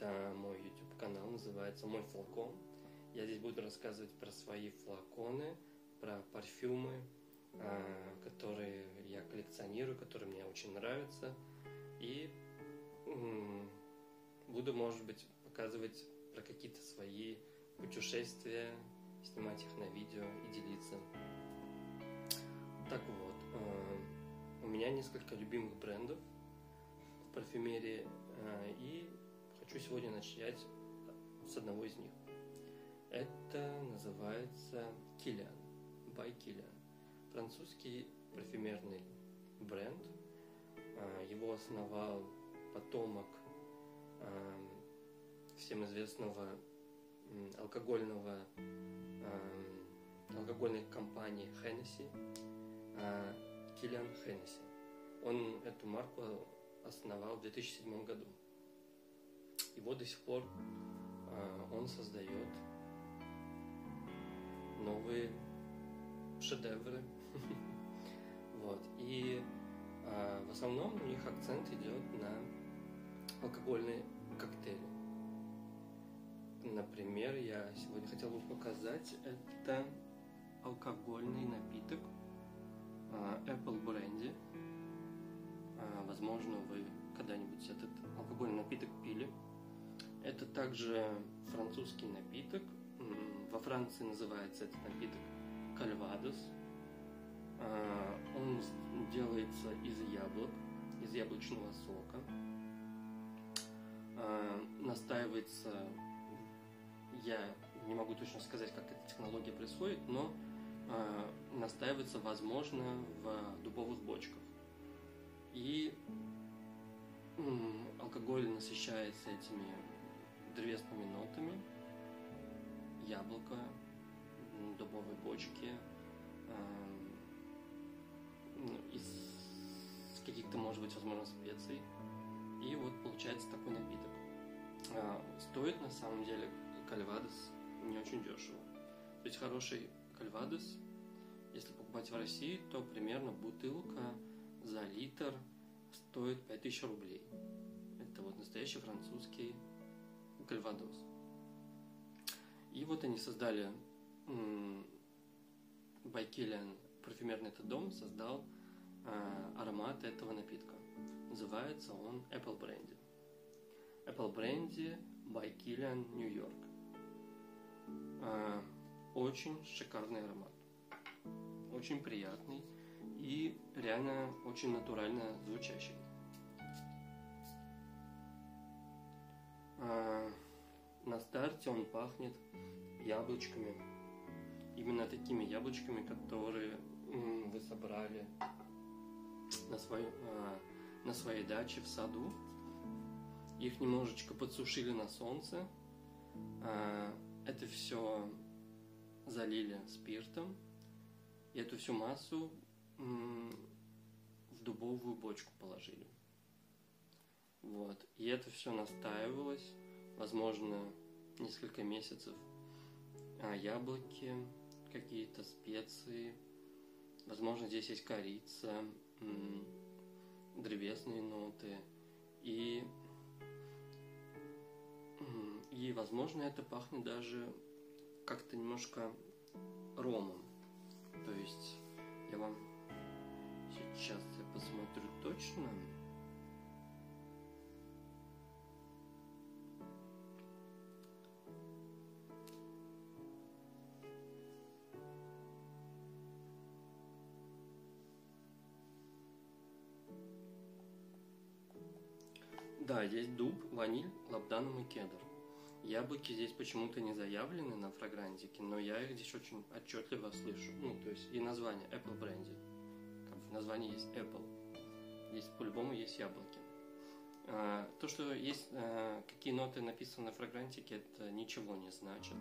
Это мой YouTube канал, называется «Мой флакон». Я здесь буду рассказывать про свои флаконы, про парфюмы, которые я коллекционирую, которые мне очень нравятся. И буду, может быть, показывать про какие-то свои путешествия, снимать их на видео и делиться. Так вот, у меня несколько любимых брендов в парфюмерии, и хочу сегодня начать с одного из них. Это называется Kilian, by Kilian. Французский парфюмерный бренд. Его основал потомок всем известного алкогольной компании Hennessy, Kilian Hennessy. Он эту марку основал в 2007 году. И вот до сих пор он создает новые шедевры. Вот. И в основном у них акцент идет на алкогольные коктейли. Например, я сегодня хотел бы показать, это алкогольный напиток Apple Brandy. Возможно, вы когда-нибудь этот алкогольный напиток пили. Это также французский напиток. Во Франции называется этот напиток Calvados. Он делается из яблок, из яблочного сока. Настаивается, я не могу точно сказать, как эта технология происходит, но настаивается, возможно, в дубовых бочках. И алкоголь насыщается этими древесными нотами, яблоко, дубовой бочки, из каких-то, может быть, возможно, специй. И вот получается такой напиток. Стоит на самом деле Calvados не очень дешево. То есть хороший Calvados, если покупать в России, то примерно бутылка за литр стоит 5000 рублей. Это вот настоящий французский Calvados. И вот они создали, by Kilian, парфюмерный этот дом создал аромат этого напитка. Называется он Apple Brandy. Apple Brandy by Kilian, New York. Очень шикарный аромат. Очень приятный и реально очень натурально звучащий. На старте он пахнет яблочками. Именно такими яблочками, которые вы собрали на своей даче в саду. Их немножечко подсушили на солнце. Это все залили спиртом. И эту всю массу в дубовую бочку положили. Вот. И это все настаивалось, возможно, несколько месяцев. Яблоки, какие-то специи, возможно, здесь есть корица, древесные ноты, и возможно, это пахнет даже как-то немножко ромом. То есть я вам сейчас посмотрю точно. Да, есть дуб, ваниль, лабданум и кедр. Яблоки здесь почему-то не заявлены на фрагрантике, но я их здесь очень отчетливо слышу. То есть и название Apple Brandy. Как в названии есть Apple. Здесь по-любому есть яблоки. То, что есть какие ноты написаны на фрагрантике, это ничего не значит.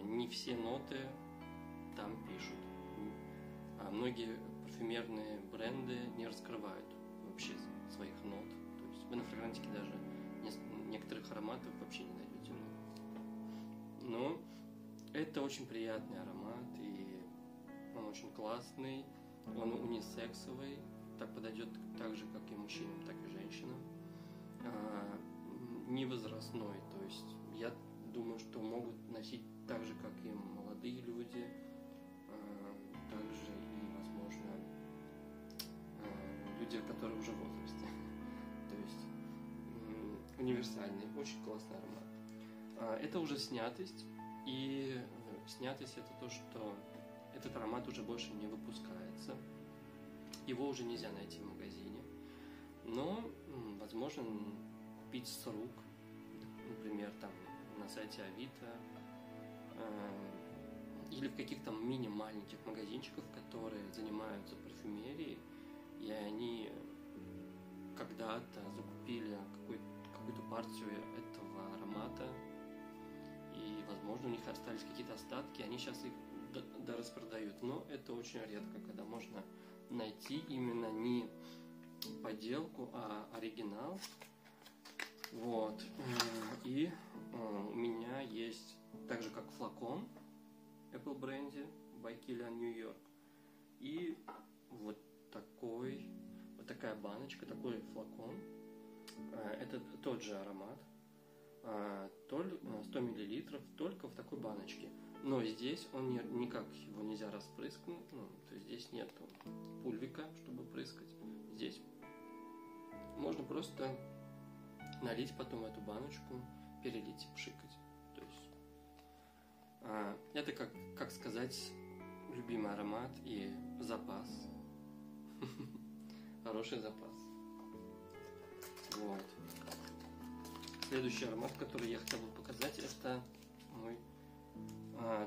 Не все ноты там пишут. Многие парфюмерные бренды не раскрывают вообще своих нот. То есть вы на фрагрантике даже некоторых ароматов вообще не найдете нот. Но это очень приятный аромат, и он очень классный, он унисексовый, так подойдет так же, как и мужчинам, так и женщинам. не возрастной. То есть я думаю, что могут носить так же, как и молодые люди, также и, возможно, люди, которые уже в возрасте. То есть универсальный, очень классный аромат. Это уже снятость, и снятость это то, что этот аромат уже больше не выпускается, его уже нельзя найти в магазине, но возможно купить с рук, например, там на сайте Авито, или в каких-то мини-маленьких магазинчиках, которые занимаются парфюмерией, и они когда-то закупили какую-то партию этого аромата, и, возможно, у них остались какие-то остатки, они сейчас их дораспродают. Но это очень редко, когда можно найти именно не подделку, а оригинал. Вот. И у меня есть, так же как флакон Apple Brandy by Kilian New York, и вот такая баночка, такой флакон. Это тот же аромат, 100 мл, только в такой баночке. Но здесь он никак его нельзя распрыскнуть, то есть здесь нет пульвика, чтобы прыскать. Здесь можно просто налить потом эту баночку, перелить и пшикать. То есть это как сказать, любимый аромат и запас. Хороший запас. Вот. Следующий аромат, который я хотел бы показать, это мой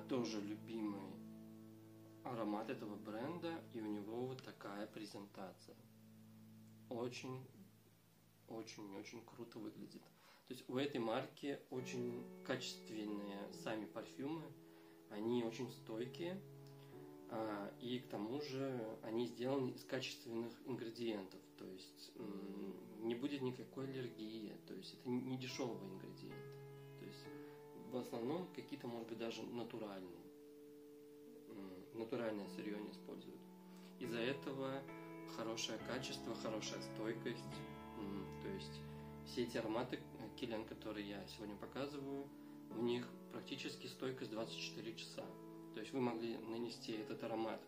тоже любимый аромат этого бренда, и у него вот такая презентация. Очень круто выглядит. То есть у этой марки очень качественные сами парфюмы, они очень стойкие, и к тому же они сделаны из качественных ингредиентов, то есть не будет никакой аллергии, то есть это не дешевые ингредиенты, то есть в основном какие-то, может быть, даже натуральное сырье они используют. Из-за этого хорошее качество, хорошая стойкость, то есть все эти ароматы Kilian, которые я сегодня показываю, у них практически стойкость 24 часа. То есть вы могли нанести этот аромат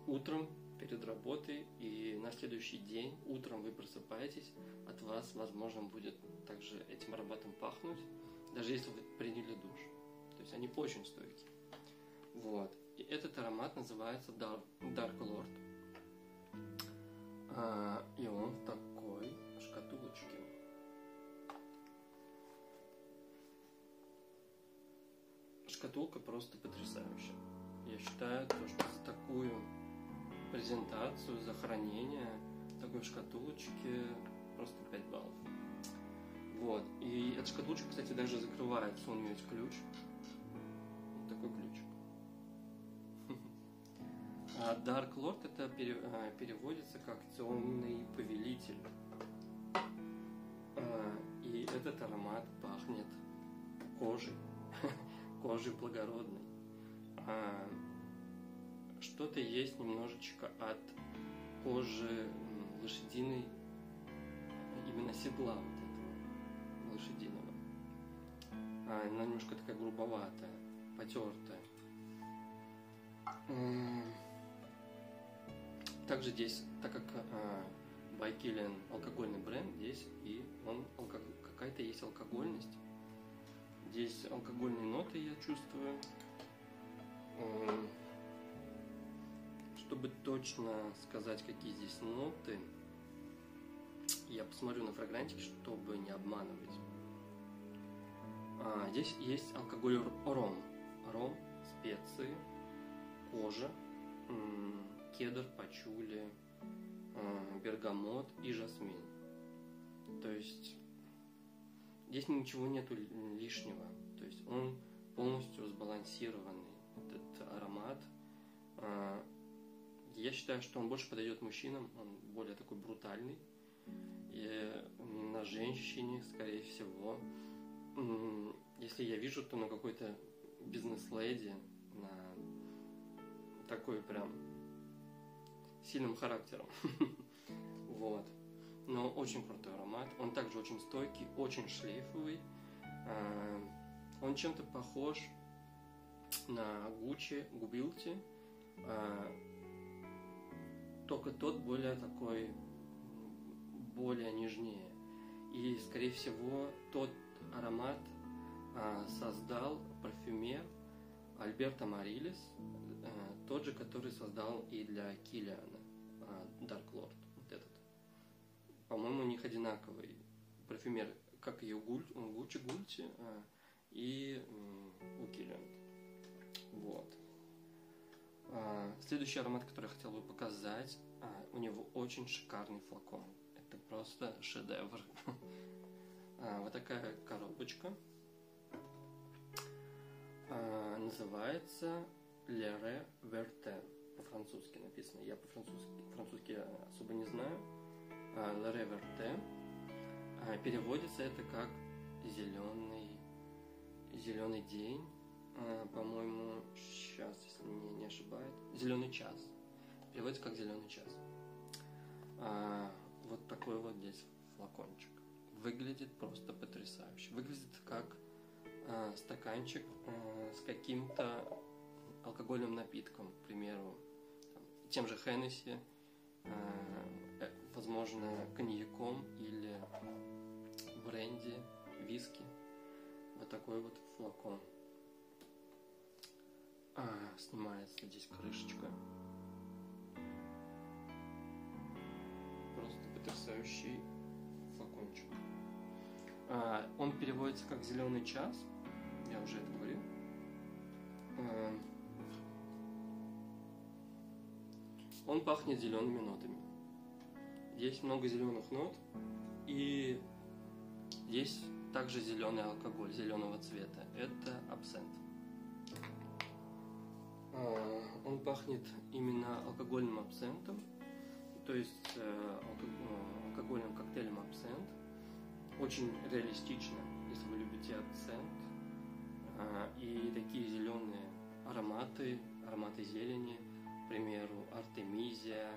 утром перед работой, и на следующий день утром вы просыпаетесь, от вас, возможно, будет также этим ароматом пахнуть, даже если вы приняли душ. То есть они очень стойкие. Вот. И этот аромат называется Dark Lord. И он в такой шкатулочке. Шкатулка просто потрясающая. Я считаю, что за такую презентацию, за хранение такой шкатулочки просто 5 баллов. Вот. И эта шкатулочка, кстати, даже закрывается, у нее есть ключ. Вот такой ключик. А Dark Lord это переводится как темный повелитель. И этот аромат пахнет кожей. Кожей благородной. Что-то есть немножечко от кожи лошадиной, именно седла вот этого лошадиного. Она немножко такая грубоватая, потертая. Также здесь, так как by Kilian алкогольный бренд, здесь и какая-то есть алкогольность. Здесь алкогольные ноты я чувствую. Чтобы точно сказать, какие здесь ноты, я посмотрю на фрагрантики, чтобы не обманывать. Здесь есть алкоголь ром, специи, кожа, кедр, пачули, бергамот и жасмин. То есть здесь ничего нету лишнего. То есть он полностью сбалансированный, этот аромат. Я считаю, что он больше подойдет мужчинам, он более такой брутальный. И на женщине, скорее всего, если я вижу, то на какой-то бизнес-леди, на такой прям сильным характером. Вот. но очень крутой аромат. Он также очень стойкий, очень шлейфовый. Он чем-то похож на Gucci Gubilty, только тот более нежнее. И, скорее всего, тот аромат создал парфюмер Альберто Марилис, тот же, который создал и для Килиана Dark Lord. Вот этот. По-моему, у них одинаковый парфюмер, как и у Гуччи Гульти и у Килиана. Вот. Следующий аромат, который я хотел бы показать, у него очень шикарный флакон. Это просто шедевр. Вот такая коробочка. Называется Le Verte. По-французски написано. Я по-французски особо не знаю. Le Verte. Переводится это как зеленый день. По-моему, сейчас, если меня не ошибает. Зеленый час. Переводится как зеленый час. Вот такой вот здесь флакончик. Выглядит просто потрясающе. Выглядит как стаканчик с каким-то алкогольным напитком, к примеру, тем же Хеннесси, возможно, коньяком или бренди, виски. Вот такой вот флакон. Снимается здесь крышечка. Просто потрясающий флакончик. Он переводится как «зеленый час». Я уже это говорил. Он пахнет зелеными нотами. Здесь много зеленых нот. И здесь также зеленый алкоголь, зеленого цвета. Это абсент. Он пахнет именно алкогольным абсентом. То есть алкогольным коктейлем абсент. Очень реалистично, если вы любите абсент. И такие зеленые ароматы зелени, к примеру, артемизия,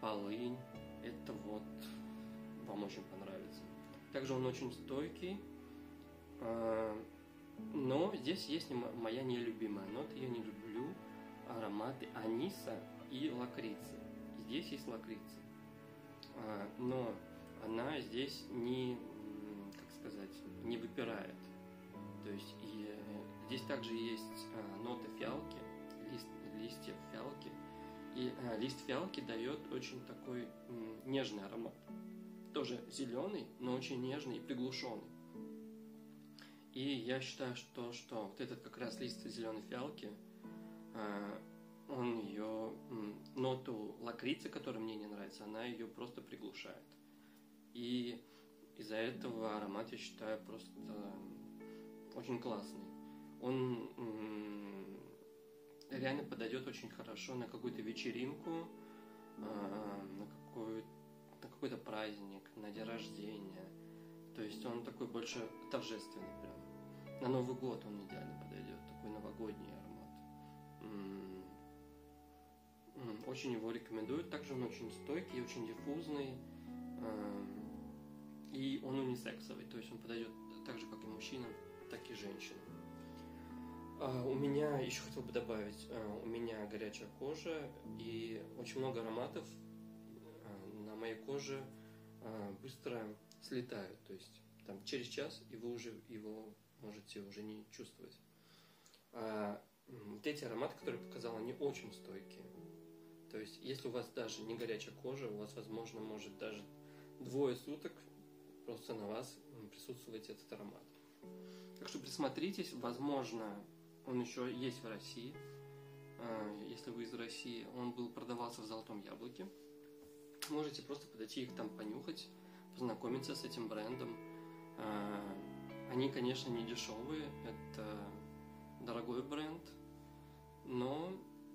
полынь. Это вот вам очень понравится. Также он очень стойкий. Но здесь есть моя нелюбимая нота. Я не люблю ароматы аниса и лакрицы. Здесь есть лакрица. Но она здесь не выпирает. То есть здесь также есть нота фиалки, листья фиалки. И лист фиалки дает очень такой нежный аромат. Тоже зеленый, но очень нежный и приглушенный. И я считаю, что вот этот как раз лист зеленой фиалки, он ее ноту лакрицы, которая мне не нравится, она ее просто приглушает. И из-за этого аромат, я считаю, просто очень классный. Он реально подойдет очень хорошо на какую-то вечеринку, на какой-то праздник, на день рождения. То есть он такой больше торжественный прям. На Новый год он идеально подойдет, такой новогодний аромат. Очень его рекомендую. Также он очень стойкий, очень диффузный. И он унисексовый, то есть он подойдет так же, как и мужчинам, так и женщинам. У меня, еще хотел бы добавить, у меня горячая кожа, и очень много ароматов на моей коже быстро слетают. То есть там через час, и вы уже его можете уже не чувствовать. Вот эти ароматы, которые я показал, они очень стойкие. То есть если у вас даже не горячая кожа, у вас, возможно, может даже 2 суток просто на вас присутствует этот аромат. Так что присмотритесь, возможно, он еще есть в России. Если вы из России, он продавался в Золотом Яблоке. Можете просто подойти их там понюхать, познакомиться с этим брендом. Они, конечно, не дешевые, это дорогой бренд, но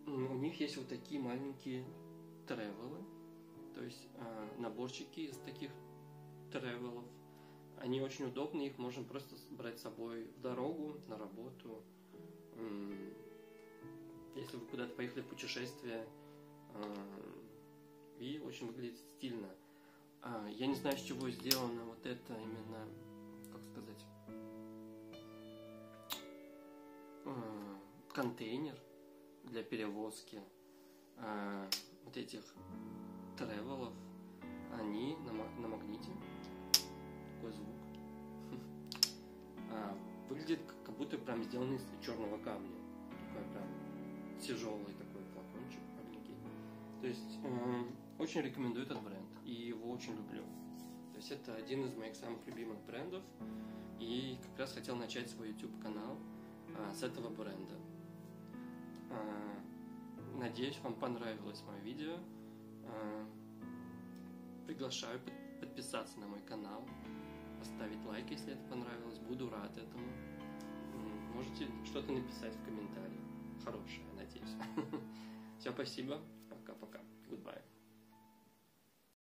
у них есть вот такие маленькие тревелы, то есть наборчики из таких тревелов. Они очень удобны, их можно просто брать с собой в дорогу, на работу. Если вы куда-то поехали в путешествие, и очень выглядит стильно. Я не знаю, с чего сделано вот это именно, как сказать, контейнер для перевозки вот этих тревелов. Они на магните. Такой звук. Выглядит как будто прям сделаны из черного камня. Такой прям тяжелый такой флакончик маленький. То есть очень рекомендую этот бренд. И его очень люблю. То есть это один из моих самых любимых брендов. И как раз хотел начать свой YouTube канал с этого бренда. Надеюсь, вам понравилось мое видео. Приглашаю подписаться на мой канал, поставить лайк, если это понравилось. Буду рад этому. Можете что-то написать в комментариях. Хорошее, надеюсь. Все, спасибо. Пока-пока. Goodbye.